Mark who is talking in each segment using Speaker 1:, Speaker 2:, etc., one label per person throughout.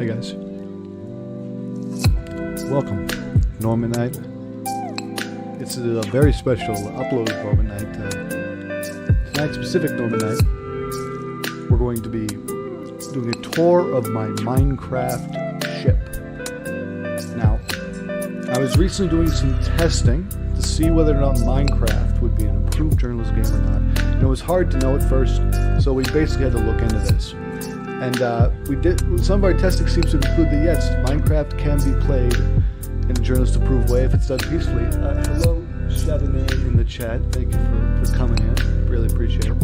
Speaker 1: Hey guys, welcome, Norman Night. It's a very special upload Norman Night. Tonight, specific Norman Night, we're going to be doing a tour of my Minecraft ship. Now, I was recently doing some testing to see whether or not Minecraft would be an improved journalist game or not. And it was hard to know at first, so we basically had to look into this. And we did. Some of our testing seems to conclude that yes, Minecraft can be played in a journalist-approved way if it's done peacefully. Hello, Chardonnay in the chat. Thank you for coming in. Really appreciate it.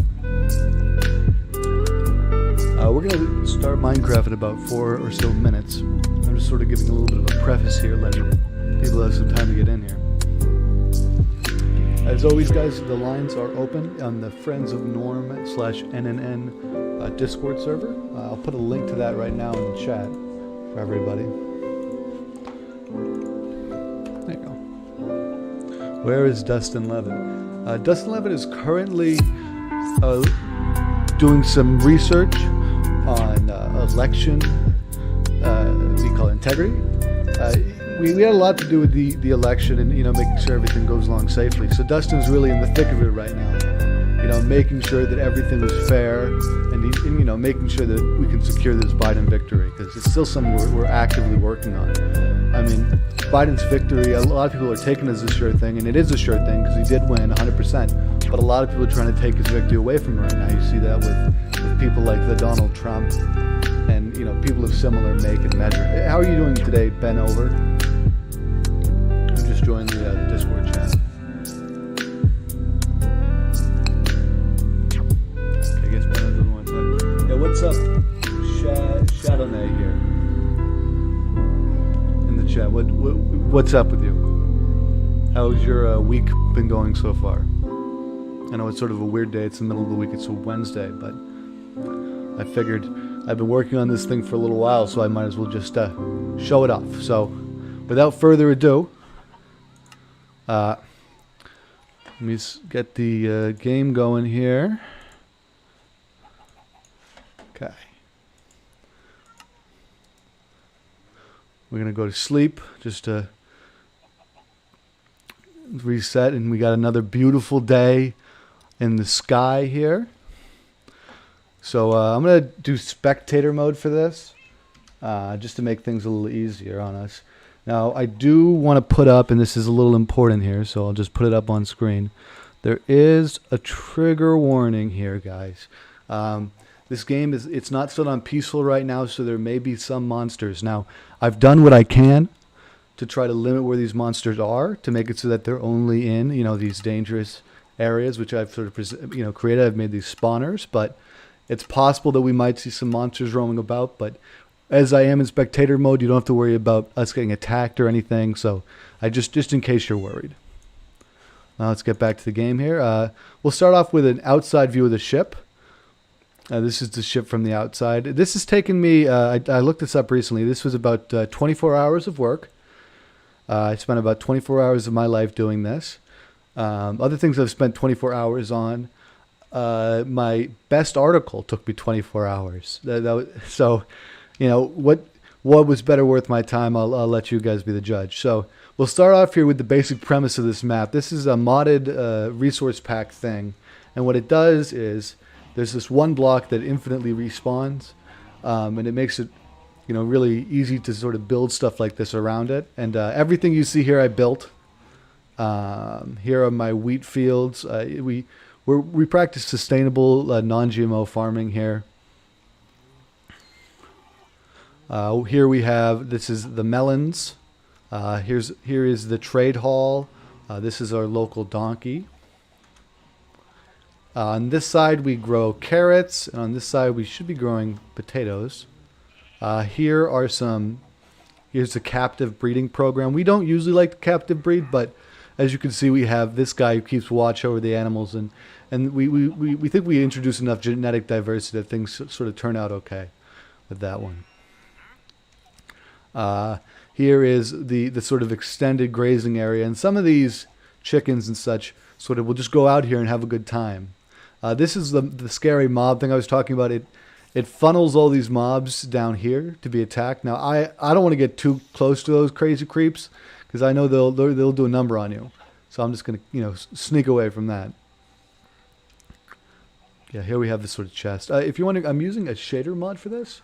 Speaker 1: We're going to start Minecraft in about 4 or so minutes. I'm just sort of giving a little bit of a preface here, letting people have some time to get in here. As always, guys, the lines are open on the Friends of Norm /NNN Discord server. I'll put a link to that right now in the chat for everybody. There you go. Where is Dustin Levin? Dustin Levin is currently doing some research on election, what do you call it, integrity? We had a lot to do with the election and, making sure everything goes along safely. So Dustin's really in the thick of it right now. Making sure that everything was fair and making sure that we can secure this Biden victory, because it's still something we're actively working on. I mean, Biden's victory, a lot of people are taking it as a sure thing, and it is a sure thing because he did win 100%. But a lot of people are trying to take his victory away from him right now. You see that with people like the Donald Trump and, people of similar make and measure. How are you doing today, Ben Over? I just joined the Discord chat. What's up, Chardonnay here in the chat? What's up with you? How's your week been going so far? I know it's sort of a weird day. It's the middle of the week. It's a Wednesday, but I figured I've been working on this thing for a little while, so I might as well just show it off. So, without further ado, let me get the game going here. Okay. We're going to go to sleep just to reset, and we got another beautiful day in the sky here. So I'm going to do spectator mode for this, just to make things a little easier on us. Now, I do want to put up, and this is a little important here, so I'll just put it up on screen. There is a trigger warning here, guys. This game it's not still on peaceful right now, so there may be some monsters. Now, I've done what I can to try to limit where these monsters are, to make it so that they're only in, these dangerous areas, which I've sort of, created. I've made these spawners, but it's possible that we might see some monsters roaming about. But as I am in spectator mode, you don't have to worry about us getting attacked or anything. So I just in case you're worried. Now let's get back to the game here. We'll start off with an outside view of the ship. This is the ship from the outside. This has taken me, I looked this up recently. This was about 24 hours of work. I spent about 24 hours of my life doing this. Other things I've spent 24 hours on. My best article took me 24 hours. So, what was better worth my time, I'll let you guys be the judge. So we'll start off here with the basic premise of this map. This is a modded resource pack thing. And what it does is, there's this one block that infinitely respawns, and it makes it, really easy to sort of build stuff like this around it. And everything you see here, I built. Here are my wheat fields. We practice sustainable, non-GMO farming here. Here we have, this is the melons. Here is the trade hall. This is our local donkey. On this side we grow carrots, and on this side we should be growing potatoes. Here's the captive breeding program. We don't usually like to captive breed, but as you can see, we have this guy who keeps watch over the animals, and we think we introduce enough genetic diversity that things sort of turn out okay with that one. Here is the sort of extended grazing area, and some of these chickens and such sort of will just go out here and have a good time. This is the scary mob thing I was talking about. it funnels all these mobs down here to be attacked. Now, I don't want to get too close to those crazy creeps because I know they'll do a number on you. So I'm just going to, sneak away from that. Yeah, here we have this sort of chest. If you want to, I'm using a shader mod for this,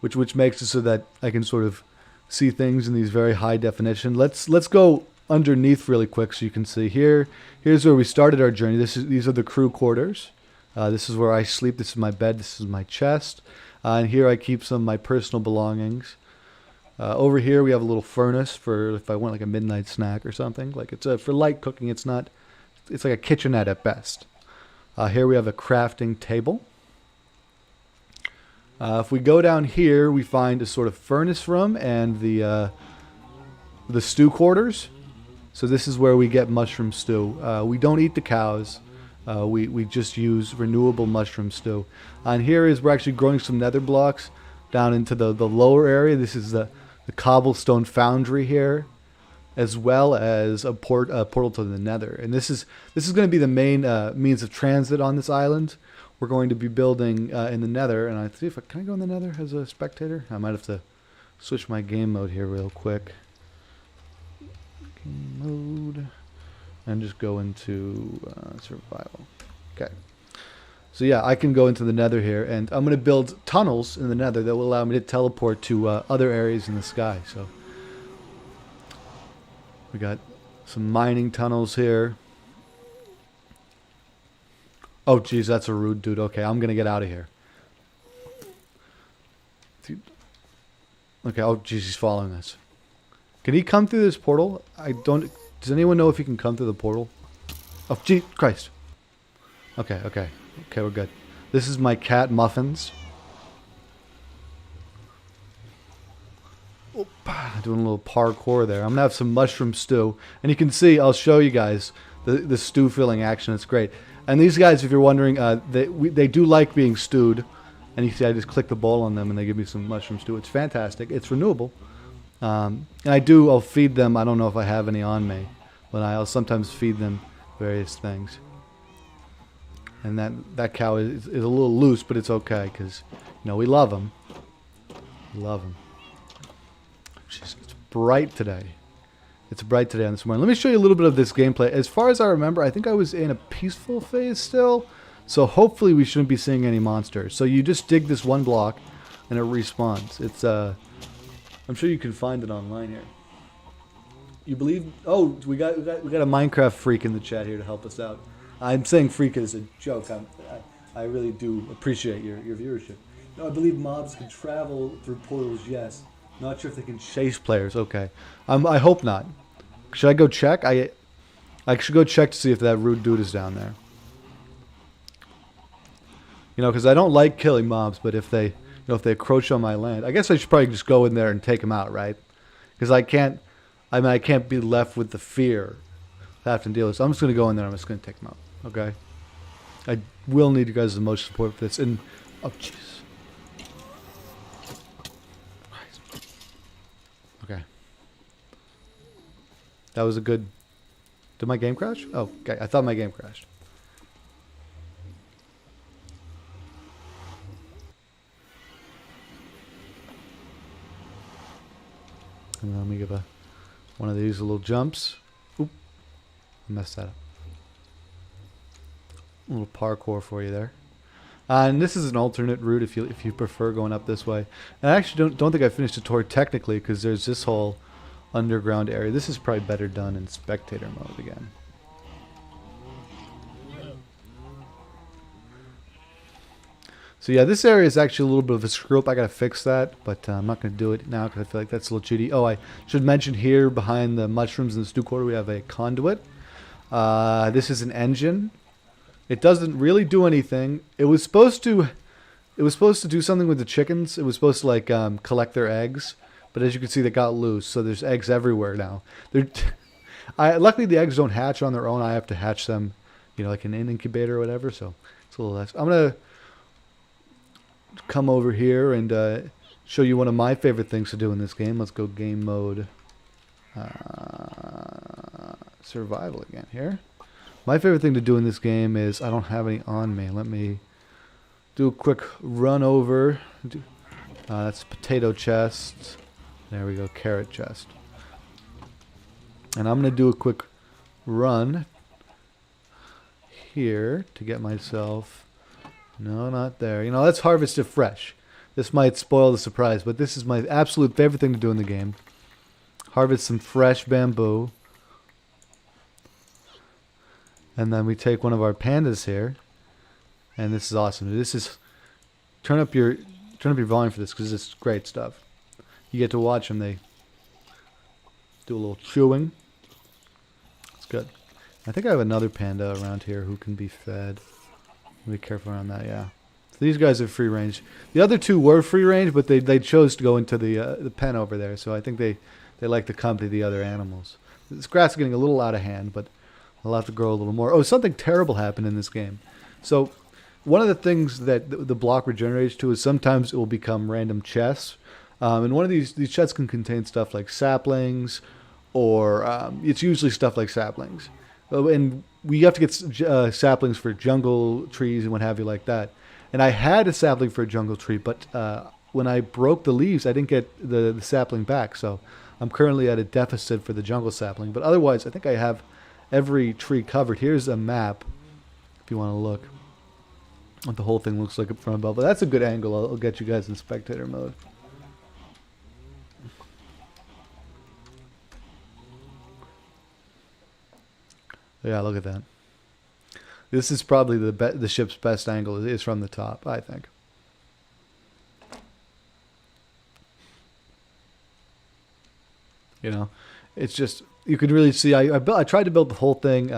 Speaker 1: which makes it so that I can sort of see things in these very high definition. Let's go underneath really quick so you can see here. Here's where we started our journey. These are the crew quarters. This is where I sleep. This is my bed. This is my chest. And here I keep some of my personal belongings. Over here we have a little furnace for if I want like a midnight snack or something. Like it's for light cooking. It's like a kitchenette at best. Here we have a crafting table. If we go down here, we find a sort of furnace room and the stew quarters. So this is where we get mushroom stew. We don't eat the cows. We just use renewable mushroom stew. And here is we're actually growing some nether blocks down into the lower area. This is the cobblestone foundry here, as well as a portal to the nether. And this is going to be the main means of transit on this island. We're going to be building in the nether, and I see if can I go in the nether as a spectator? I might have to switch my game mode here real quick. Game mode, and just go into survival. Okay. So yeah, I can go into the nether here, and I'm going to build tunnels in the nether that will allow me to teleport to other areas in the sky. So we got some mining tunnels here. Oh, geez, that's a rude dude. Okay, I'm going to get out of here. Okay, oh, geez, he's following us. Can he come through this portal? Does anyone know if he can come through the portal? Oh, gee, Christ. Okay, we're good. This is my cat, Muffins. Doing a little parkour there. I'm going to have some mushroom stew. And you can see, I'll show you guys the stew filling action. It's great. And these guys, if you're wondering, they do like being stewed. And you see I just click the ball on them and they give me some mushroom stew. It's fantastic. It's renewable. And I'll feed them. I don't know if I have any on me. But I'll sometimes feed them various things. And that cow is a little loose, but it's okay because, we love them. We love them. It's bright today. It's bright today on this morning. Let me show you a little bit of this gameplay. As far as I remember, I think I was in a peaceful phase still. So hopefully we shouldn't be seeing any monsters. So you just dig this one block and it respawns. It's I'm sure you can find it online here. You believe? Oh, we got a Minecraft freak in the chat here to help us out. I'm saying freak as a joke. I really do appreciate your viewership. No, I believe mobs can travel through portals. Yes. Not sure if they can chase players. Okay. I hope not. Should I go check? I should go check to see if that rude dude is down there. Because I don't like killing mobs, but if they encroach on my land, I guess I should probably just go in there and take them out, right? Because I can't be left with the fear of having to deal with this. I'm just going to go in there. I'm just going to take them out. Okay. I will need you guys' emotional support for this. And oh, jeez. Okay. That was a good... Did my game crash? Oh, okay. I thought my game crashed. And then let me give one of these little jumps. Oop. I messed that up. A little parkour for you there. And this is an alternate route if you prefer going up this way. And I actually don't think I finished the tour technically because there's this whole underground area. This is probably better done in spectator mode again. So yeah, this area is actually a little bit of a screw up. I gotta fix that, but I'm not gonna do it now because I feel like that's a little cheaty. Oh, I should mention here behind the mushrooms and the stew quarter we have a conduit. This is an engine. It doesn't really do anything. It was supposed to do something with the chickens. It was supposed to like collect their eggs, but as you can see, they got loose. So there's eggs everywhere now. Luckily the eggs don't hatch on their own. I have to hatch them, like in an incubator or whatever. So it's a little less. I'm gonna come over here and show you one of my favorite things to do in this game. Let's go game mode, survival again here. My favorite thing to do in this game is, I don't have any on me. Let me do a quick run over. That's potato chest. There we go, carrot chest. And I'm going to do a quick run here to get myself... No, not there. You know, let's harvest it fresh. This might spoil the surprise, but this is my absolute favorite thing to do in the game. Harvest some fresh bamboo. And then we take one of our pandas here. And this is awesome. This is... Turn up your volume for this, because it's great stuff. You get to watch them. They do a little chewing. It's good. I think I have another panda around here who can be fed. Be careful around that, yeah. So these guys are free range. The other two were free range, but they chose to go into the pen over there. So I think they like to accompany the other animals. This grass is getting a little out of hand, but I'll have to grow a little more. Oh, something terrible happened in this game. So one of the things that the block regenerates to is sometimes it will become random chests. And one of these chests can contain stuff like saplings, or it's usually stuff like saplings. And we have to get saplings for jungle trees and what have you like that. And I had a sapling for a jungle tree, but when I broke the leaves, I didn't get the sapling back. So I'm currently at a deficit for the jungle sapling. But otherwise, I think I have every tree covered. Here's a map, if you want to look what the whole thing looks like from above. But that's a good angle. I'll get you guys in spectator mode. Yeah, look at that. This is probably the ship's best angle is from the top, I think. You know, it's just, you can really see, I tried to build the whole thing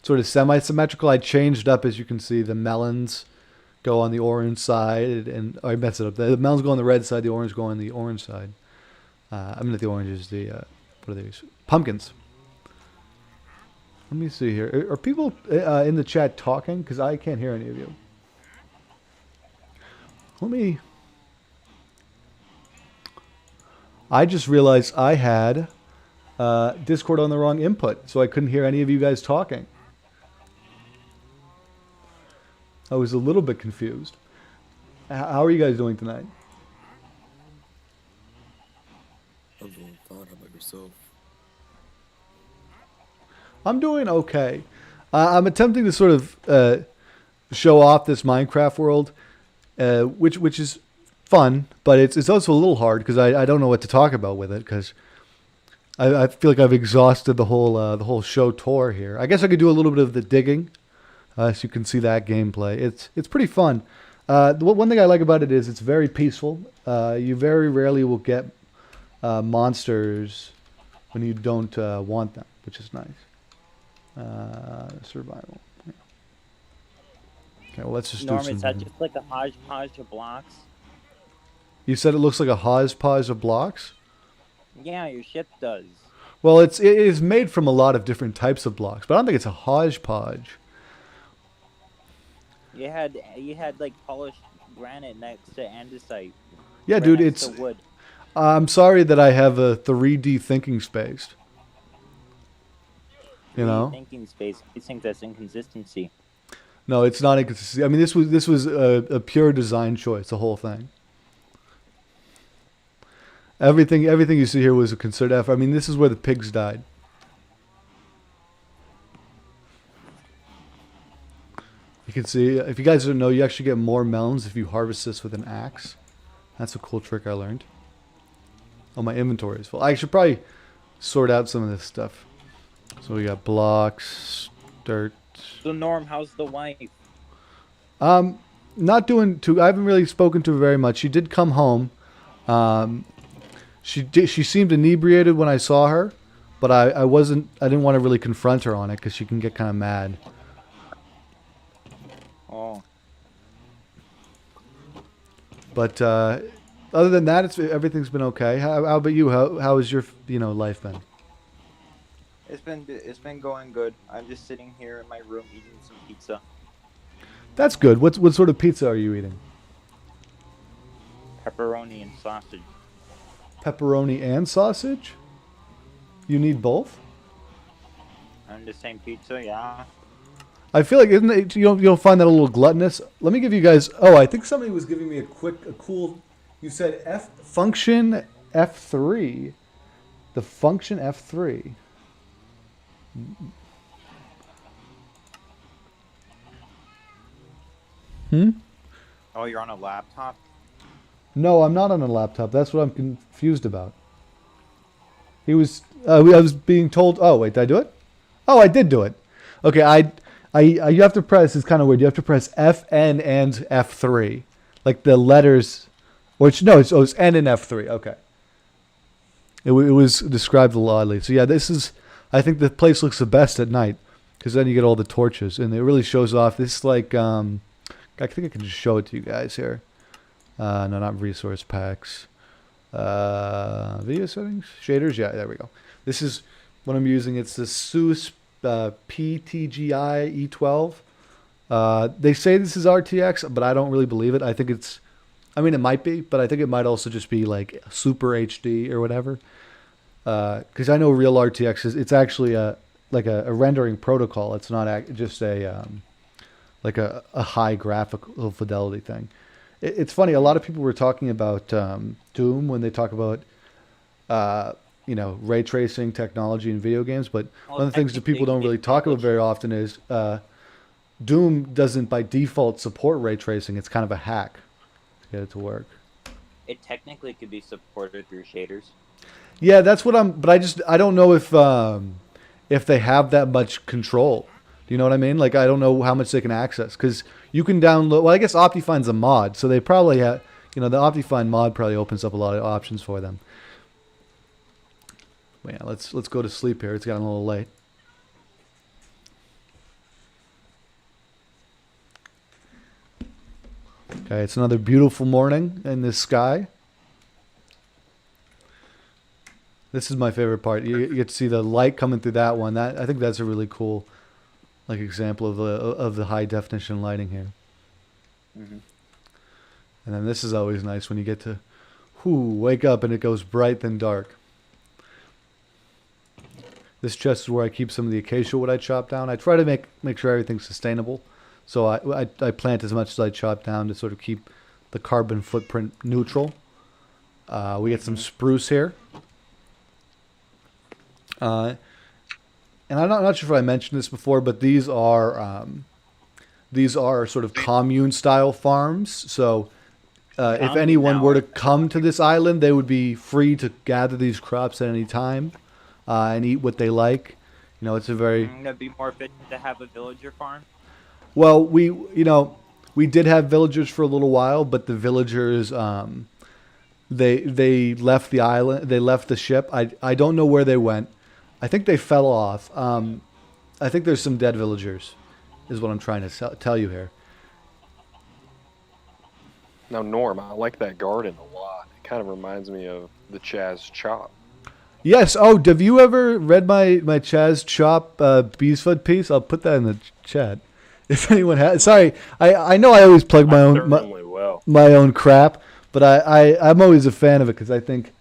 Speaker 1: sort of semi-symmetrical. I changed up, as you can see, the melons go on the orange side, and I messed it up. The melons go on the red side, the orange go on the orange side. I mean, not the oranges, what are these? Pumpkins. Let me see here. Are people in the chat talking? Because I can't hear any of you. I just realized I had Discord on the wrong input, so I couldn't hear any of you guys talking. I was a little bit confused. How are you guys doing tonight?
Speaker 2: I'm doing fine. How about yourself?
Speaker 1: I'm doing okay. I'm attempting to sort of show off this Minecraft world, which is fun, but it's also a little hard because I don't know what to talk about with it, because I feel like I've exhausted the whole show tour here. I guess I could do a little bit of the digging, so you can see that gameplay. It's pretty fun. One thing I like about it is it's very peaceful. You very rarely will get monsters when you don't want them, which is nice. Survival. Yeah. Okay, well, let's just
Speaker 3: Norm,
Speaker 1: do some...
Speaker 3: is that just like a hodgepodge of blocks?
Speaker 1: You said it looks like a hodgepodge of blocks?
Speaker 3: Yeah, your ship does.
Speaker 1: Well, it is made from a lot of different types of blocks, but I don't think it's a hodgepodge.
Speaker 3: You had like polished granite next to andesite.
Speaker 1: Yeah,
Speaker 3: right
Speaker 1: dude,
Speaker 3: next
Speaker 1: it's...
Speaker 3: to wood.
Speaker 1: I'm sorry that I have a 3D thinking space. You know?
Speaker 3: Thinking space. I think that's inconsistency.
Speaker 1: No, it's not inconsistency. I mean, this was a pure design choice, the whole thing. Everything you see here was a concerted effort. I mean, this is where the pigs died. You can see, if you guys don't know, you actually get more melons if you harvest this with an axe. That's a cool trick I learned. Oh, my inventory is full. I should probably sort out some of this stuff. So we got blocks, dirt.
Speaker 3: So Norm, how's the wife?
Speaker 1: Not doing too. I haven't really spoken to her very much. She did come home. She seemed inebriated when I saw her, but I didn't want to really confront her on it because she can get kind of mad.
Speaker 3: Oh.
Speaker 1: But other than that, everything's been okay. How about you? How has your life been?
Speaker 3: It's been going good. I'm just sitting here in my room eating some pizza.
Speaker 1: That's good. What sort of pizza are you eating?
Speaker 3: Pepperoni and sausage.
Speaker 1: Pepperoni and sausage? You need both?
Speaker 3: And the same pizza, yeah.
Speaker 1: I feel like isn't it, you don't find that a little gluttonous? Let me give you guys. Oh, I think somebody was giving me a cool. You said function F3. The function F3.
Speaker 4: Oh, you're on a laptop?
Speaker 1: No, I'm not on a laptop. That's what I'm confused about. He was. I was being told. Oh wait, did I do it? Oh, I did do it. Okay, you have to press. It's kind of weird. You have to press FN and F3, like the letters. No, it's N and F3. Okay. It was described a lot oddly. So yeah, this is. I think the place looks the best at night because then you get all the torches and it really shows off. This is like. I think I can just show it to you guys here. No, not resource packs. Video settings, shaders. Yeah, there we go. This is what I'm using. It's the SUS PTGI E12. They say this is RTX, but I don't really believe it. I think it's. I mean, it might be, but I think it might also just be like Super HD or whatever. Because I know real RTX it's actually a rendering protocol. It's not just a like a high graphical fidelity thing. It's funny. A lot of people were talking about Doom when they talk about ray tracing technology in video games. But one of the things that people don't really talk about very often is Doom doesn't by default support ray tracing. It's kind of a hack to get it to work.
Speaker 3: It technically could be supported through shaders.
Speaker 1: Yeah, that's what I'm. But I don't know if they have that much control. Do you know what I mean? Like I don't know how much they can access because you can download. Well, I guess Optifine's a mod, so they probably have. The Optifine mod probably opens up a lot of options for them. But yeah, let's go to sleep here. It's gotten a little late. Okay, it's another beautiful morning in the sky. This is my favorite part. You get to see the light coming through that one. I think that's a really cool, example of the high definition lighting here.
Speaker 4: Mm-hmm.
Speaker 1: And then this is always nice when you get to, wake up and it goes bright then dark. This chest is where I keep some of the acacia wood I chop down. I try to make sure everything's sustainable. So I plant as much as I chop down to sort of keep the carbon footprint neutral. We get some spruce here. And I'm not sure if I mentioned this before, but these are sort of commune style farms. So if anyone were to come to this island, they would be free to gather these crops at any time and eat what they like. It's a very.
Speaker 3: It'd be more efficient to have a villager farm.
Speaker 1: Well, we did have villagers for a little while, but the villagers they left the island. They left the ship. I don't know where they went. I think they fell off. I think there's some dead villagers, is what I'm trying to tell you here.
Speaker 5: Now, Norm, I like that garden a lot. It kind of reminds me of the Chaz Chop.
Speaker 1: Yes. Oh, have you ever read my Chaz Chop Beesfoot piece? I'll put that in the chat. If anyone has. Sorry, I know I always plug my own crap, but I'm always a fan of it because I think,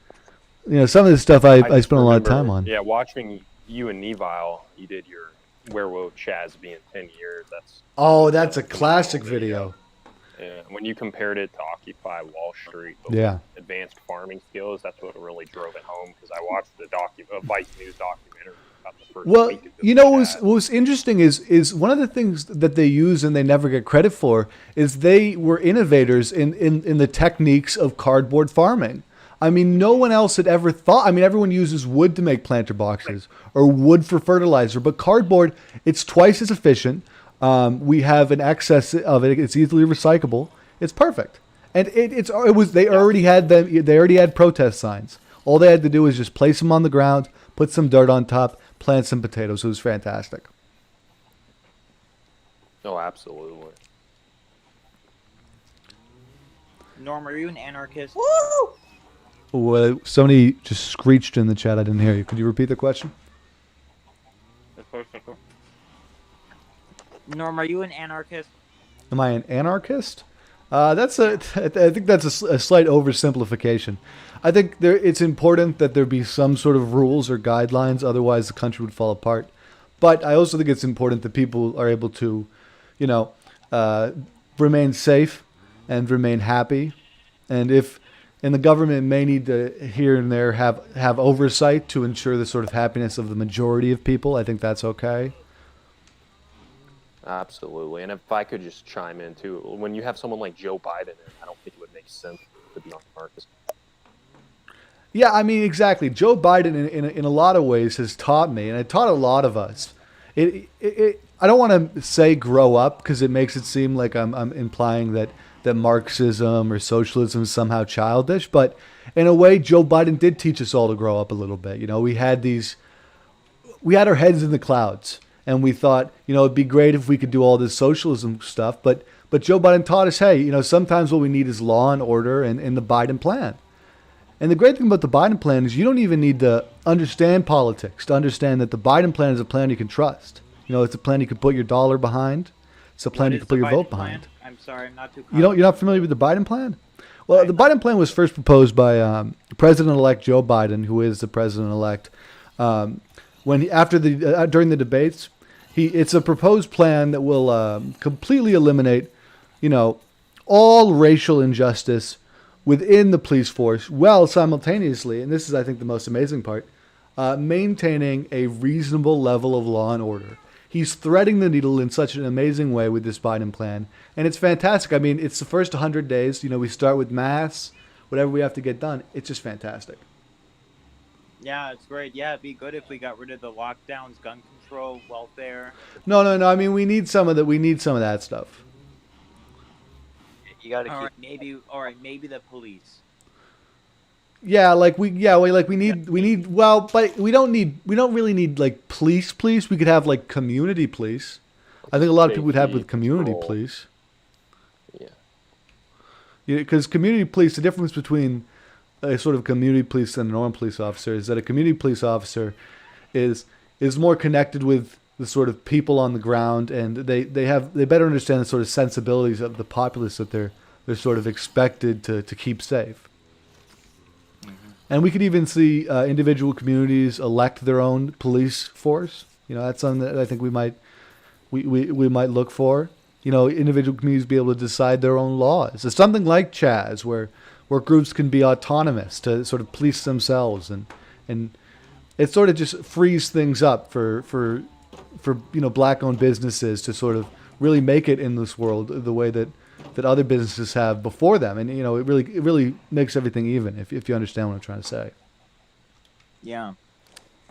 Speaker 1: some of this stuff I spent a lot of time on.
Speaker 5: Yeah, watching you and Neville, you did your Werewolf Chaz being 10 years.
Speaker 1: That's a classic video.
Speaker 5: Yeah, when you compared it to Occupy Wall Street, advanced farming skills, that's what really drove it home because I watched the Vice News documentary about the first week of
Speaker 1: what was interesting is one of the things that they use and they never get credit for is they were innovators in the techniques of cardboard farming. I mean, no one else had ever thought. I mean, everyone uses wood to make planter boxes or wood for fertilizer, but cardboard, it's twice as efficient. We have an excess of it. It's easily recyclable. It's perfect. And they already had protest signs. All they had to do was just place them on the ground, put some dirt on top, plant some potatoes. It was fantastic.
Speaker 5: Oh, absolutely.
Speaker 3: Norm, are you an anarchist?
Speaker 1: Woo! Somebody just screeched in the chat. I didn't hear you. Could you repeat the question?
Speaker 3: Norm, are you an anarchist?
Speaker 1: Am I an anarchist? I think that's a slight oversimplification. I think it's important that there be some sort of rules or guidelines. Otherwise, the country would fall apart. But I also think it's important that people are able to, you know, remain safe and remain happy. And the government may need to here and there have oversight to ensure the sort of happiness of the majority of people. I think that's okay.
Speaker 5: Absolutely. And if I could just chime in too, when you have someone like Joe Biden, I don't think it would make sense to be on Marcus.
Speaker 1: Yeah, I mean, exactly. Joe Biden, in a lot of ways, has taught me, and it taught a lot of us. I don't want to say grow up because it makes it seem like I'm implying that Marxism or socialism is somehow childish. But in a way, Joe Biden did teach us all to grow up a little bit. You know, we had our heads in the clouds, and we thought, you know, it'd be great if we could do all this socialism stuff. But Joe Biden taught us, hey, you know, sometimes what we need is law and order and the Biden plan. And the great thing about the Biden plan is you don't even need to understand politics to understand that the Biden plan is a plan you can trust. You know, it's a plan you can put your dollar behind. It's a plan you can put your vote behind.
Speaker 3: I'm sorry, I'm not too.
Speaker 1: You're not familiar with the Biden plan? Well, the Biden plan was first proposed by President-elect Joe Biden, who is the president-elect. During the debates, it's a proposed plan that will completely eliminate, you know, all racial injustice within the police force, while simultaneously, and this is, I think, the most amazing part, maintaining a reasonable level of law and order. He's threading the needle in such an amazing way with this Biden plan, and it's fantastic. I mean, it's the first 100 days. You know, we start with masks, whatever we have to get done. It's just fantastic.
Speaker 3: Yeah, it's great. Yeah, it'd be good if we got rid of the lockdowns, gun control, welfare.
Speaker 1: No. I mean, we need some of that. We need some of that stuff.
Speaker 3: You gotta maybe the police.
Speaker 1: Yeah, we need. Well, but we don't really need like police. We could have like community police. I think a lot of people would have with community police.
Speaker 5: Yeah.
Speaker 1: Because community police, the difference between a sort of community police and a normal police officer is that a community police officer is more connected with the sort of people on the ground, and they better understand the sort of sensibilities of the populace that they're sort of expected to keep safe. Mm-hmm. And we could even see individual communities elect their own police force. You know, that's something that I think we might look for. You know, individual communities be able to decide their own laws. It's something like Chaz, where groups can be autonomous to sort of police themselves, and it sort of just frees things up for you know, black-owned businesses to sort of really make it in this world the way that other businesses have before them, and you know, it really makes everything even. If you understand what I'm trying to say.
Speaker 3: Yeah.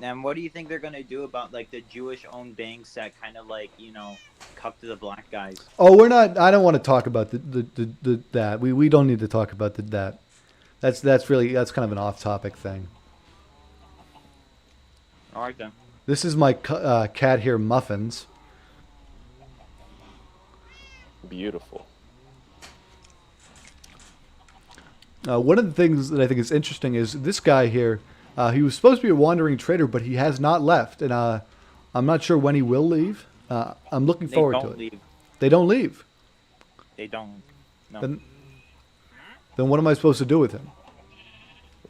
Speaker 3: And what do you think they're gonna do about like the Jewish-owned banks that kind of like, you know, cuck to the black guys?
Speaker 1: Oh, we're not. I don't want to talk about that. We don't need to talk about that. That's kind of an off-topic thing.
Speaker 3: All right then.
Speaker 1: This is my cat here, Muffins.
Speaker 5: Beautiful.
Speaker 1: One of the things that I think is interesting is this guy here. He was supposed to be a wandering trader, but he has not left, and I'm not sure when he will leave. I'm looking forward to it.
Speaker 3: Leave.
Speaker 1: They don't leave.
Speaker 3: They don't. No.
Speaker 1: Then what am I supposed to do with him?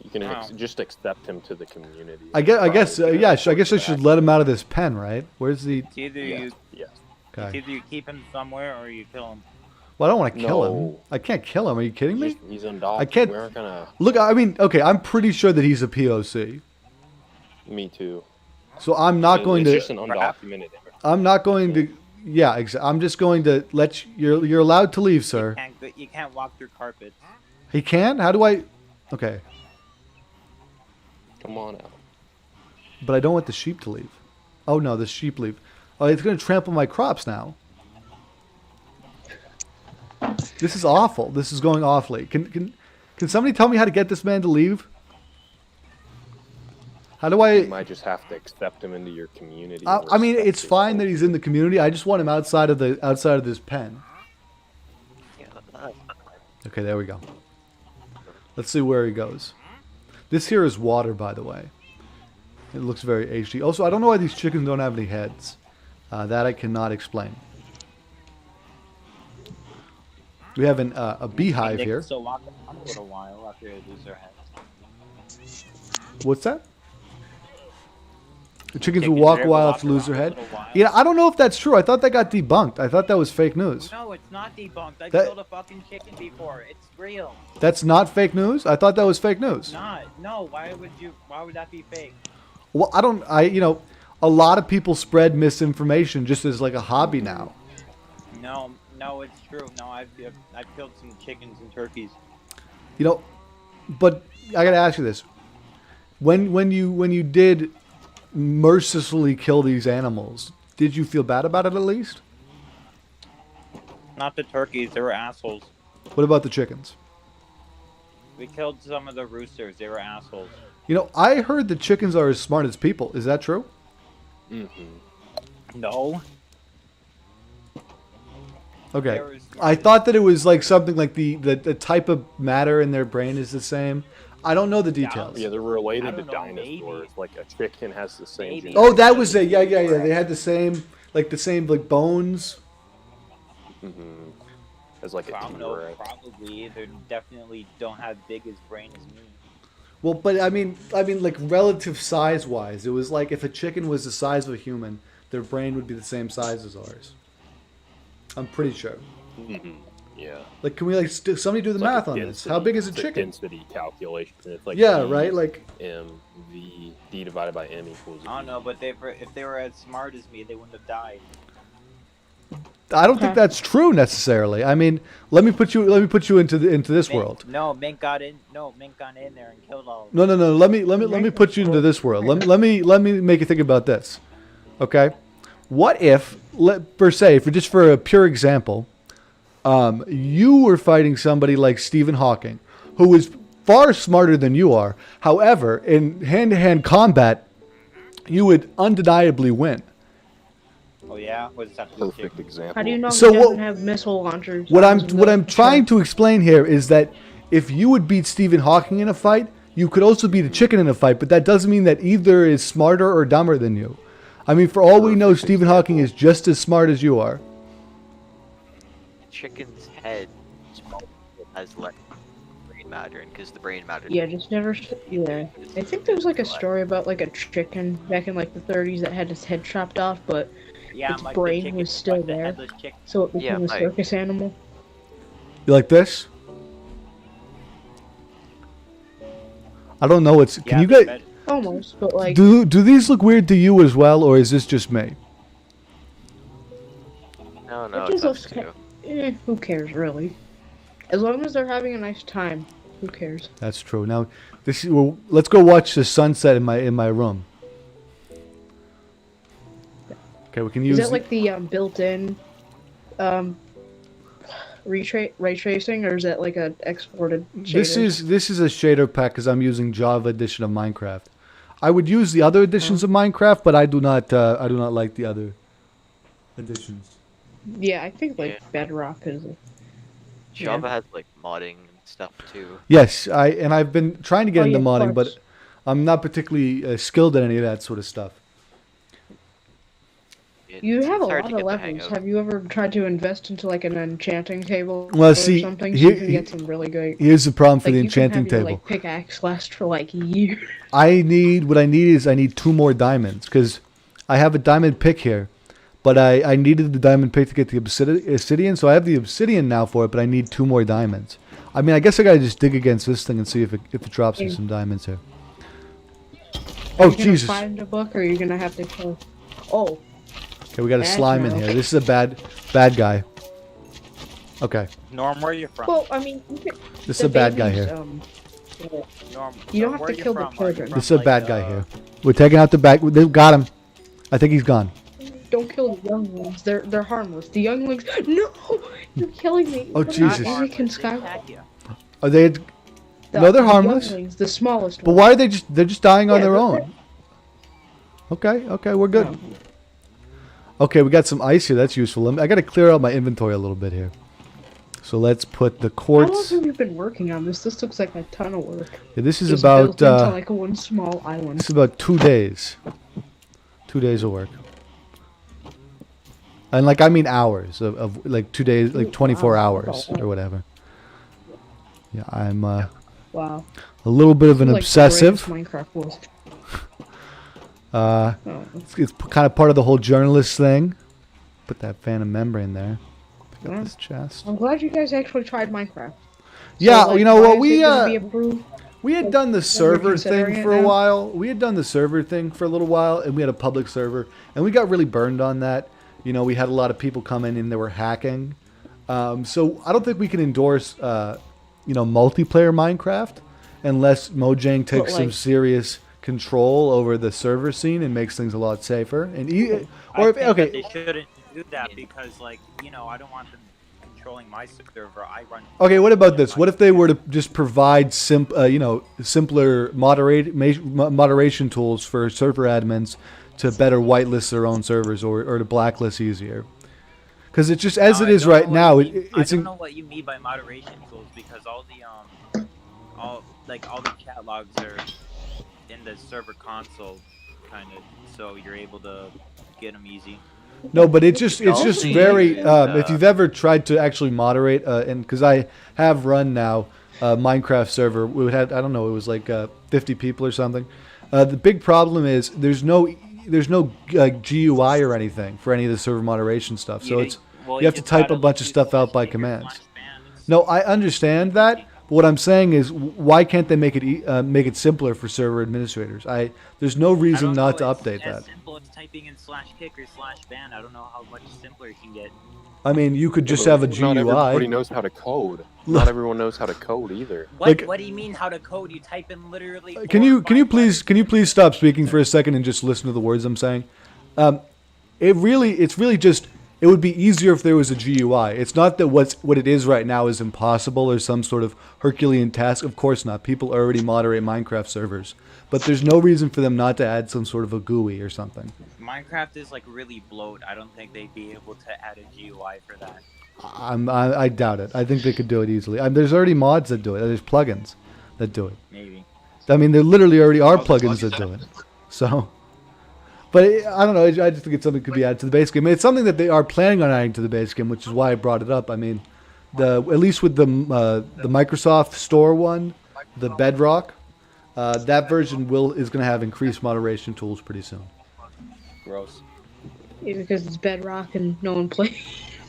Speaker 5: You can just accept him to the community.
Speaker 1: I guess I should let him out of this pen, right? Where's the?
Speaker 3: It's either you keep him somewhere or you kill him.
Speaker 1: Well, I don't want to kill him. I can't kill him. Are you kidding me?
Speaker 5: He's undocumented.
Speaker 1: I can't.
Speaker 5: We aren't gonna...
Speaker 1: Look, I mean, okay, I'm pretty sure that he's a POC.
Speaker 5: Me too.
Speaker 1: So I'm not going to.
Speaker 5: It's just an undocumented.
Speaker 1: I'm not going to. Yeah, I'm just going to let you. You're allowed to leave, sir.
Speaker 3: You can't walk through carpets.
Speaker 1: He can? How do I? Okay.
Speaker 5: Come on out.
Speaker 1: But I don't want the sheep to leave. Oh no, the sheep leave. Oh, it's going to trample my crops now. This is awful. This is going awfully. Can somebody tell me how to get this man to leave? How do I?
Speaker 5: You might just have to accept him into your community.
Speaker 1: I mean, it's fine that he's in the community. I just want him outside of this pen. Okay, there we go. Let's see where he goes. This here is water, by the way. It looks very HD. Also, I don't know why these chickens don't have any heads. That I cannot explain. We have a beehive here.
Speaker 3: So walk on a little while after they lose their heads.
Speaker 1: What's that? The chickens will
Speaker 3: Chickens
Speaker 1: walk
Speaker 3: are
Speaker 1: a
Speaker 3: able to
Speaker 1: while
Speaker 3: walk
Speaker 1: after lose their
Speaker 3: around
Speaker 1: head.
Speaker 3: a little while.
Speaker 1: Yeah, I don't know if that's true. I thought that got debunked. I thought that was fake news.
Speaker 3: No, it's not debunked. I
Speaker 1: That-
Speaker 3: killed a fucking chicken before. It's real.
Speaker 1: That's not fake news? I thought that was fake news.
Speaker 3: Not. No. Why would that be fake?
Speaker 1: Well, a lot of people spread misinformation just as like a hobby now.
Speaker 3: No, it's true. No, I've killed some chickens and turkeys.
Speaker 1: But I got to ask you this. When you did mercilessly kill these animals, did you feel bad about it at least?
Speaker 3: Not the turkeys. They were assholes.
Speaker 1: What about the chickens?
Speaker 3: We killed some of the roosters. They were assholes.
Speaker 1: I heard the chickens are as smart as people. Is that true?
Speaker 3: No.
Speaker 1: Okay.
Speaker 3: They were smart
Speaker 1: I
Speaker 3: as-
Speaker 1: thought that it was like something like the type of matter in their brain is the same. I don't know the details.
Speaker 5: Yeah, they're
Speaker 3: I
Speaker 5: related to
Speaker 3: don't know,
Speaker 5: dinosaurs.
Speaker 3: maybe.
Speaker 5: Like a chicken has the same.
Speaker 3: Maybe.
Speaker 5: genetic
Speaker 1: Oh, that was it. Yeah.
Speaker 3: Correct.
Speaker 1: They had the same bones.
Speaker 5: As like a
Speaker 3: I don't know.
Speaker 5: T-Rex.
Speaker 3: Probably. They definitely don't have big as brain as me.
Speaker 1: Well, but I mean, like relative size wise, it was like if a chicken was the size of a human, their brain would be the same size as ours. I'm pretty sure.
Speaker 5: Yeah.
Speaker 1: Like, can we somebody do the
Speaker 5: It's
Speaker 1: math
Speaker 5: like
Speaker 1: on
Speaker 5: a
Speaker 1: this? How big is a
Speaker 5: it's
Speaker 1: chicken?
Speaker 5: density calculation. It's like
Speaker 1: Yeah,
Speaker 5: D,
Speaker 1: right. Like,
Speaker 5: M-V D divided by M equals.
Speaker 3: I don't know, but if they were as smart as me, they wouldn't have died.
Speaker 1: I don't think that's true necessarily. I mean, let me put you into this world.
Speaker 3: No, Mink got in. No, Mink got in there and killed all.
Speaker 1: No. Let me put you into this world. Let me make you think about this. Okay, what if, per se, for a pure example, you were fighting somebody like Stephen Hawking, who is far smarter than you are. However, in hand-to-hand combat, you would undeniably win.
Speaker 3: Oh yeah, what does that have to do with
Speaker 5: Perfect
Speaker 3: chicken?
Speaker 5: example.
Speaker 6: How do you know
Speaker 1: So
Speaker 6: he
Speaker 1: what-
Speaker 6: doesn't have missile launchers?
Speaker 1: What I'm trying to explain here is that if you would beat Stephen Hawking in a fight, you could also beat a chicken in a fight, but that doesn't mean that either is smarter or dumber than you. I mean, for all we know, Stephen Hawking is just as smart as you are.
Speaker 7: Chicken's head has less brain matter, and because the brain matter.
Speaker 6: Yeah, just never. Yeah, I think there was like a story about like a chicken back in like the 30s that had its head chopped off, but
Speaker 3: Yeah,
Speaker 6: its
Speaker 3: like the
Speaker 6: brain
Speaker 3: chicken,
Speaker 6: was still
Speaker 3: like the
Speaker 6: there,
Speaker 3: headless chicken.
Speaker 6: so it became
Speaker 7: Yeah,
Speaker 6: a
Speaker 7: like-
Speaker 6: circus animal.
Speaker 1: You like this? I don't know what's. Can
Speaker 3: Yeah,
Speaker 1: you
Speaker 3: they
Speaker 1: guys
Speaker 3: bet-
Speaker 6: Almost, but like
Speaker 1: do these look weird to you as well, or is this just me?
Speaker 7: No,
Speaker 6: It
Speaker 7: it
Speaker 6: just
Speaker 7: does
Speaker 6: looks
Speaker 7: too.
Speaker 6: who cares really? As long as they're having a nice time, who cares?
Speaker 1: That's true. Now, let's go watch the sunset in my room. Okay, we can use.
Speaker 6: Is that like the built-in ray tracing, or is that like a exported?
Speaker 1: This
Speaker 6: shaders?
Speaker 1: is a shader pack because I'm using Java edition of Minecraft. I would use the other editions of Minecraft, but I do not like the other editions.
Speaker 6: Yeah, I think like
Speaker 7: Yeah.
Speaker 6: Bedrock is.
Speaker 7: Java has like modding and stuff too.
Speaker 1: Yes, I've been trying to get
Speaker 6: Oh,
Speaker 1: into
Speaker 6: yeah, of
Speaker 1: modding,
Speaker 6: course.
Speaker 1: but I'm not particularly skilled at any of that sort of stuff.
Speaker 6: You have a
Speaker 7: It's hard
Speaker 6: lot
Speaker 7: to
Speaker 6: of
Speaker 7: get the hang
Speaker 6: levels.
Speaker 7: of.
Speaker 6: Have you ever tried to invest into like an enchanting table
Speaker 1: Well,
Speaker 6: or
Speaker 1: see,
Speaker 6: something so
Speaker 1: here-
Speaker 6: you can get some really great?
Speaker 1: Here's the problem for
Speaker 6: Like
Speaker 1: the
Speaker 6: you can
Speaker 1: enchanting
Speaker 6: have your,
Speaker 1: table.
Speaker 6: like, pickaxe last for like years.
Speaker 1: I need 2 more diamonds because I have a diamond pick here, but I needed the diamond pick to get the obsidian, so I have the obsidian now for it, but I need 2 more diamonds. I mean, I guess I gotta just dig against this thing and see if it drops me
Speaker 6: Yeah.
Speaker 1: some diamonds here.
Speaker 6: Are
Speaker 1: Oh
Speaker 6: you gonna
Speaker 1: Jesus!
Speaker 6: Find a book, or are you gonna have to kill? Oh,
Speaker 1: Okay, we got a
Speaker 6: Bad
Speaker 1: slime in
Speaker 6: mouth.
Speaker 1: here. This is a bad guy. Okay,
Speaker 3: Norm, where are you from?
Speaker 6: well, I mean, you can,
Speaker 1: this is a bad guy here.
Speaker 3: Norm,
Speaker 6: you don't
Speaker 3: Norm,
Speaker 6: have
Speaker 3: where
Speaker 6: to
Speaker 3: you
Speaker 6: kill the
Speaker 3: from? Are you
Speaker 6: children.
Speaker 3: from,
Speaker 1: This is a
Speaker 3: like,
Speaker 1: bad guy here. We're taking out the back. They got him. I think he's gone.
Speaker 6: Don't kill the younglings. They're harmless. The younglings. No, you're killing me.
Speaker 1: Oh,
Speaker 6: What
Speaker 1: Jesus.
Speaker 6: about Anakin
Speaker 3: They
Speaker 6: Skywalker.
Speaker 3: attack you.
Speaker 1: Are they?
Speaker 6: The-
Speaker 1: No, they're
Speaker 6: the
Speaker 1: harmless.
Speaker 6: younglings, the smallest
Speaker 1: But
Speaker 6: one.
Speaker 1: why are they're just dying on
Speaker 6: Yeah,
Speaker 1: their
Speaker 6: they're-
Speaker 1: own? Okay, we're good.
Speaker 6: Oh.
Speaker 1: Okay, we got some ice here. That's useful. I got to clear out my inventory a little bit here. So let's put the
Speaker 6: How long
Speaker 1: quartz.
Speaker 6: have you been working on this? This looks like a ton of work.
Speaker 1: Yeah, this is
Speaker 6: It's
Speaker 1: about
Speaker 6: built into like one small island.
Speaker 1: 2 days. 2 days of work. And like I mean hours of like 2 days, like 24
Speaker 6: Wow.
Speaker 1: hours or whatever. Yeah, I'm
Speaker 6: Wow.
Speaker 1: a little bit of an
Speaker 6: Like the
Speaker 1: obsessive.
Speaker 6: greatest Minecraft was. Oh.
Speaker 1: It's kind of part of the whole journalist thing. Put that phantom membrane there. Pick
Speaker 6: Yeah.
Speaker 1: up this chest.
Speaker 6: I'm glad you guys actually tried Minecraft.
Speaker 1: Yeah,
Speaker 6: like,
Speaker 1: you know
Speaker 6: why
Speaker 1: what,
Speaker 6: is it gonna be approved?
Speaker 1: we had done the
Speaker 6: you're
Speaker 1: server
Speaker 6: considering
Speaker 1: thing
Speaker 6: it
Speaker 1: for a
Speaker 6: now?
Speaker 1: while. We had done the server thing for a little while, and we had a public server, and we got really burned on that. You know, we had a lot of people come in and they were hacking. So I don't think we can endorse, multiplayer Minecraft unless Mojang takes some
Speaker 6: like-
Speaker 1: serious control over the server scene and makes things a lot safer. And
Speaker 3: I think that they shouldn't do that because, like, I don't want them controlling my server. I run.
Speaker 1: Okay, what about this? What if they were to just provide simpler moderation tools for server admins to better whitelist their own servers or to blacklist easier? Because it's just as it is right now.
Speaker 3: I don't know what you mean by moderation tools because all the chat logs are in the server console, kind of, so you're able to get them easy.
Speaker 1: No, but it's just
Speaker 7: Technology
Speaker 1: very.
Speaker 7: is,
Speaker 1: If you've ever tried to actually moderate, and because I have run now a Minecraft server, we had it was like 50 people or something. The big problem is there's no GUI or anything for any of the server moderation stuff. So you have to type a bunch of stuff out by commands. No, I understand that. But what I'm saying is, why can't they make it simpler for server administrators? There's no reason not to update that.
Speaker 3: As simple as typing in /kick or /ban. I don't know how much simpler it can get.
Speaker 1: I mean, you could just have a GUI.
Speaker 5: Not everybody knows how to code. Not everyone knows how to code either.
Speaker 3: What do you mean how to code? You type in literally.
Speaker 1: Can you please stop speaking for a second and just listen to the words I'm saying? It would be easier if there was a GUI. It's not that what it is right now is impossible or some sort of Herculean task. Of course not. People already moderate Minecraft servers. But there's no reason for them not to add some sort of a GUI or something.
Speaker 3: Minecraft is like really bloat. I don't think they'd be able to add a GUI for that.
Speaker 1: I doubt it. I think they could do it easily. There's already mods that do it. There's plugins that do it.
Speaker 3: Maybe.
Speaker 1: I mean, there literally already are plugins that do it. So... But I don't know. I just think it's something that could be added to the base game. It's something that they are planning on adding to the base game, which is why I brought it up. I mean, at least with the Microsoft Store one, the Bedrock, that version is going to have increased moderation tools pretty soon.
Speaker 3: Gross.
Speaker 6: Yeah, because it's Bedrock and no one plays.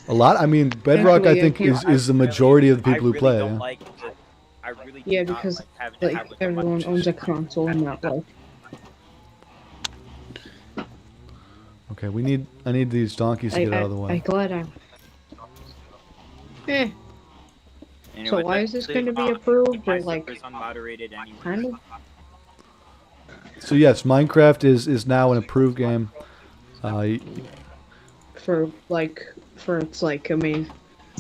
Speaker 1: A lot. I mean, Bedrock I think is the majority of the people who play.
Speaker 6: Yeah, because everyone owns a console and not like.
Speaker 1: Okay, I need these donkeys to get out of the way.
Speaker 6: I'm glad
Speaker 3: Anyway,
Speaker 6: so why is this going to be approved or like
Speaker 3: unmoderated anyway.
Speaker 6: kind of?
Speaker 1: So yes, Minecraft is now an approved game.
Speaker 6: For it's like, I mean.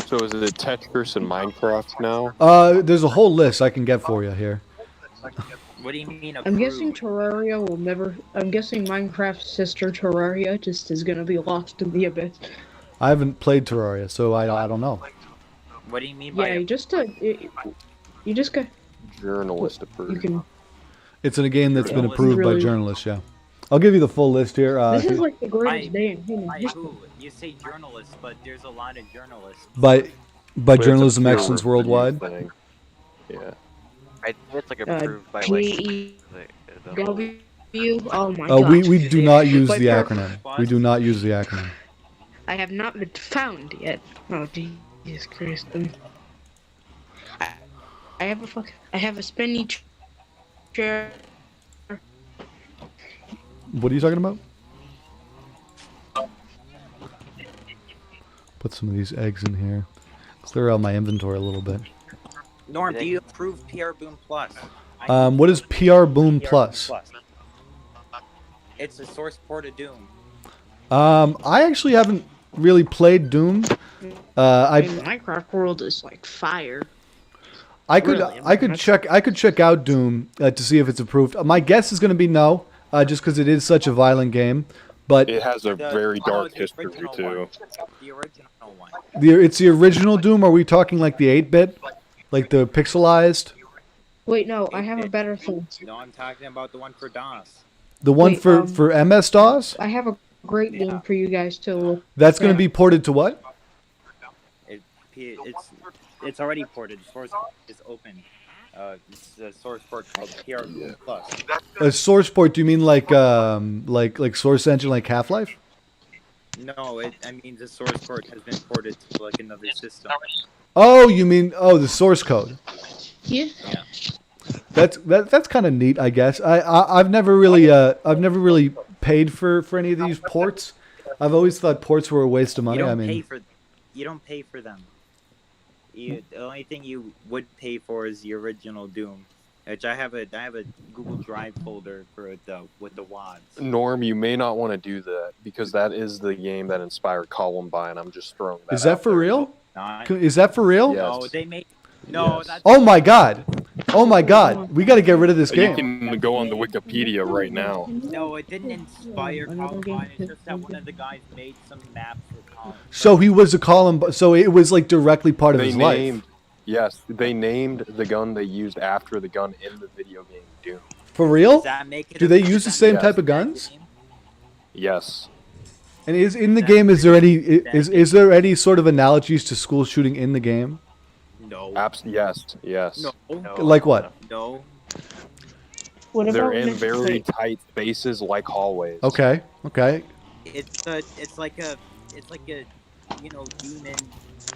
Speaker 5: So is it Tetris and Minecraft now?
Speaker 1: There's a whole list I can get for you here.
Speaker 3: What do you mean approved?
Speaker 6: I'm guessing Terraria will never. I'm guessing Minecraft's sister Terraria just is gonna be lost in the abyss.
Speaker 1: I haven't played Terraria, so I don't know.
Speaker 3: What do you mean by?
Speaker 6: Yeah, you just got.
Speaker 5: Journalist approved.
Speaker 6: You can.
Speaker 1: It's in a game that's been
Speaker 3: Journalists
Speaker 1: approved by
Speaker 6: really-
Speaker 1: journalists. Yeah, I'll give you the full list here.
Speaker 6: This is like the greatest day in human
Speaker 3: By
Speaker 6: history.
Speaker 3: who? You say journalists, but there's a lot of journalists.
Speaker 1: by
Speaker 5: But it's a
Speaker 1: Journalism
Speaker 5: peer
Speaker 1: Excellence
Speaker 5: review
Speaker 1: Worldwide.
Speaker 5: thing. Yeah.
Speaker 7: I think it's like approved by like the
Speaker 6: GEW. Oh my
Speaker 1: Oh,
Speaker 6: god.
Speaker 1: we do not use
Speaker 6: By
Speaker 1: the
Speaker 6: per-
Speaker 1: acronym. We do not use the acronym.
Speaker 6: I have not been found yet. Oh Jesus Christ! I have a spinny chair.
Speaker 1: What are you talking about? Put some of these eggs in here. Clear out my inventory a little bit.
Speaker 3: Norm, do you approve PR Boom Plus?
Speaker 1: What is PR Boom Plus?
Speaker 3: It's a source port of Doom.
Speaker 1: I actually haven't really played Doom.
Speaker 6: I mean, Minecraft world is like fire.
Speaker 1: I could
Speaker 6: Really?
Speaker 1: check out Doom to see if it's approved. My guess is going to be no, just because it is such a violent game. But
Speaker 5: It has a very dark
Speaker 3: the
Speaker 5: history
Speaker 3: original
Speaker 5: too.
Speaker 3: one. The original one.
Speaker 1: it's the original Doom. Are we talking like the 8-bit, like the pixelized?
Speaker 6: Wait, no, I have a better thing.
Speaker 3: No, I'm talking about the one for DOS.
Speaker 1: The one
Speaker 6: Wait,
Speaker 1: for MS DOS?
Speaker 6: I have a great game for you guys to look.
Speaker 1: That's going to
Speaker 6: at.
Speaker 1: be ported to what?
Speaker 3: It's already ported. The source is open.
Speaker 4: It's a source port called PR2 Plus.
Speaker 1: A source port? Do you mean like Source Engine, like Half-Life?
Speaker 4: No, I mean the source port has been ported to like another system.
Speaker 1: Oh, you mean the source code?
Speaker 6: Yeah.
Speaker 4: Yeah.
Speaker 1: That's kind of neat, I guess. I've never really paid for any of these ports. I've always thought ports were a waste of money.
Speaker 3: You don't pay for them. The only thing you would pay for is the original Doom, which I have a Google Drive folder for it with the WADs.
Speaker 5: Norm, you may not want to do that because that is the game that inspired Columbine. I'm just throwing that.
Speaker 1: Is that
Speaker 5: out
Speaker 1: for
Speaker 5: there.
Speaker 1: real?
Speaker 3: Not,
Speaker 1: Is that for real?
Speaker 5: Yes.
Speaker 3: No, they made. No,
Speaker 5: Yes.
Speaker 3: that's.
Speaker 1: Oh my god! Oh my god! We got to get rid of this
Speaker 5: You
Speaker 1: game.
Speaker 5: can go on the Wikipedia right now.
Speaker 3: No, it didn't inspire Columbine. It's just that one of the guys made some maps for Columbine.
Speaker 1: So he was a Columbine. So it was like directly part of his life.
Speaker 5: Yes, they named the gun they used after the gun in the video game Doom.
Speaker 1: For real?
Speaker 3: Does that make it
Speaker 1: Do
Speaker 3: a-
Speaker 1: they
Speaker 3: does
Speaker 1: use the
Speaker 3: that
Speaker 1: same
Speaker 3: make
Speaker 1: type
Speaker 3: it
Speaker 1: of
Speaker 3: a
Speaker 1: guns?
Speaker 3: game?
Speaker 5: Yes.
Speaker 1: And is in the game? Is there any? Is there any sort of analogies to school shooting in the game?
Speaker 3: No.
Speaker 5: Yes.
Speaker 3: No.
Speaker 1: Like what?
Speaker 3: No.
Speaker 6: What
Speaker 5: They're
Speaker 6: about
Speaker 5: in
Speaker 6: Mr.
Speaker 5: very
Speaker 6: Wait,
Speaker 5: tight spaces like hallways.
Speaker 1: Okay. Okay.
Speaker 3: It's like a demon,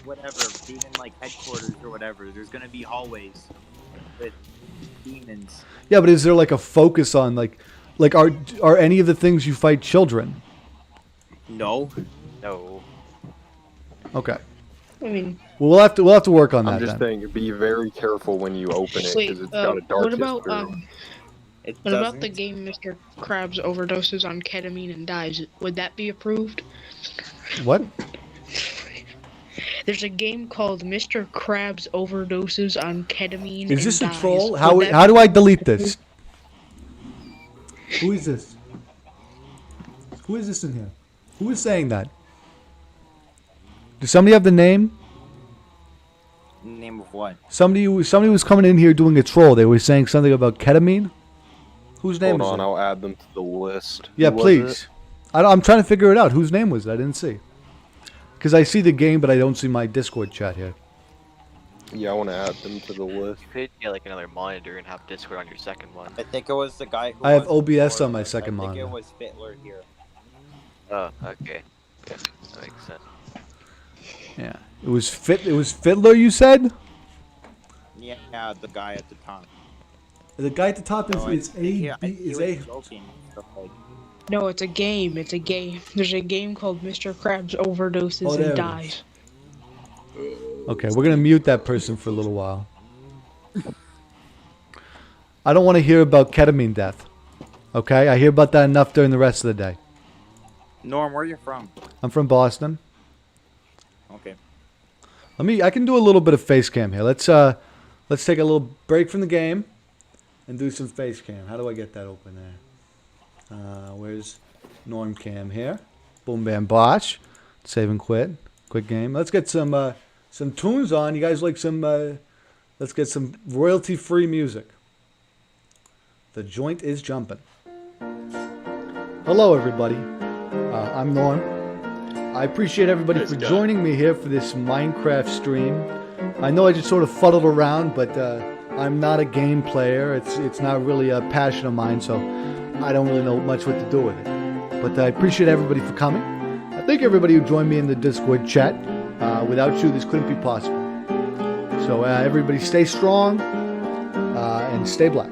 Speaker 3: whatever, demon like headquarters or whatever. There's gonna be hallways with demons.
Speaker 1: Yeah, but is there like a focus on like are any of the things you fight children?
Speaker 3: No.
Speaker 7: No.
Speaker 1: Okay.
Speaker 6: I mean,
Speaker 1: Well, we'll have to work on that
Speaker 5: I'm just
Speaker 1: then.
Speaker 5: saying, be very careful when you open it
Speaker 6: wait.
Speaker 5: because it's got a dark
Speaker 6: What about
Speaker 5: history.
Speaker 3: It
Speaker 6: what about the
Speaker 3: doesn't.
Speaker 6: game Mr. Krabs overdoses on ketamine and dies? Would that be approved?
Speaker 1: What?
Speaker 6: There's a game called Mr. Krabs overdoses on ketamine.
Speaker 1: Is this a
Speaker 6: and dies.
Speaker 1: troll?
Speaker 6: Would
Speaker 1: How
Speaker 6: that
Speaker 1: how do I delete this? Who is this? Who is this in here? Who is saying that? Does somebody have the name?
Speaker 3: Name of what?
Speaker 1: Somebody was coming in here doing a troll. They were saying something about ketamine. Whose name
Speaker 5: Hold
Speaker 1: is
Speaker 5: on,
Speaker 1: it?
Speaker 5: I'll add them to the list.
Speaker 1: Yeah,
Speaker 5: Who was
Speaker 1: please. I'm trying to figure it out. Whose name was it? I didn't see. Because I see the game, but I don't see my Discord chat here.
Speaker 5: it? Yeah, I want to add them to the list.
Speaker 7: You could get like another monitor and have Discord on your second one.
Speaker 3: I think it was the guy who
Speaker 1: I have
Speaker 3: was
Speaker 1: OBS
Speaker 3: before
Speaker 1: on my
Speaker 3: us.
Speaker 1: second
Speaker 3: I think
Speaker 1: monitor.
Speaker 3: it was Fittler here.
Speaker 7: Oh, okay. Yeah, that makes sense.
Speaker 1: Yeah. It was Fiddler, you said?
Speaker 3: Yeah, the guy at the top.
Speaker 1: The guy at the top
Speaker 3: No, I think he was joking, stuff like-
Speaker 6: No, it's a game. It's a game. There's a game called Mr. Krabs overdoses
Speaker 1: Oh, there it
Speaker 6: and
Speaker 1: is.
Speaker 6: dies.
Speaker 1: Okay, we're gonna mute that person for a little while. I don't want to hear about ketamine death. Okay, I hear about that enough during the rest of the day.
Speaker 3: Norm, where are you from?
Speaker 1: I'm from Boston.
Speaker 3: Okay.
Speaker 1: I can do a little bit of face cam here. Let's take a little break from the game and do some face cam. How do I get that open there? Where's Norm cam here? Boom bam botch. Save and quit. Quick game. Let's get some tunes on. You guys like some let's get some royalty free music. The joint is jumping. Hello everybody. I'm Norm. I appreciate everybody for joining me here for this Minecraft stream. I know I just sort of fuddled around, but I'm not a game player. It's not really a passion of mine, so I don't really know much what to do with it. But I appreciate everybody for coming. I thank everybody who joined me in the Discord chat. Without you, this couldn't be possible. So everybody stay strong and stay black.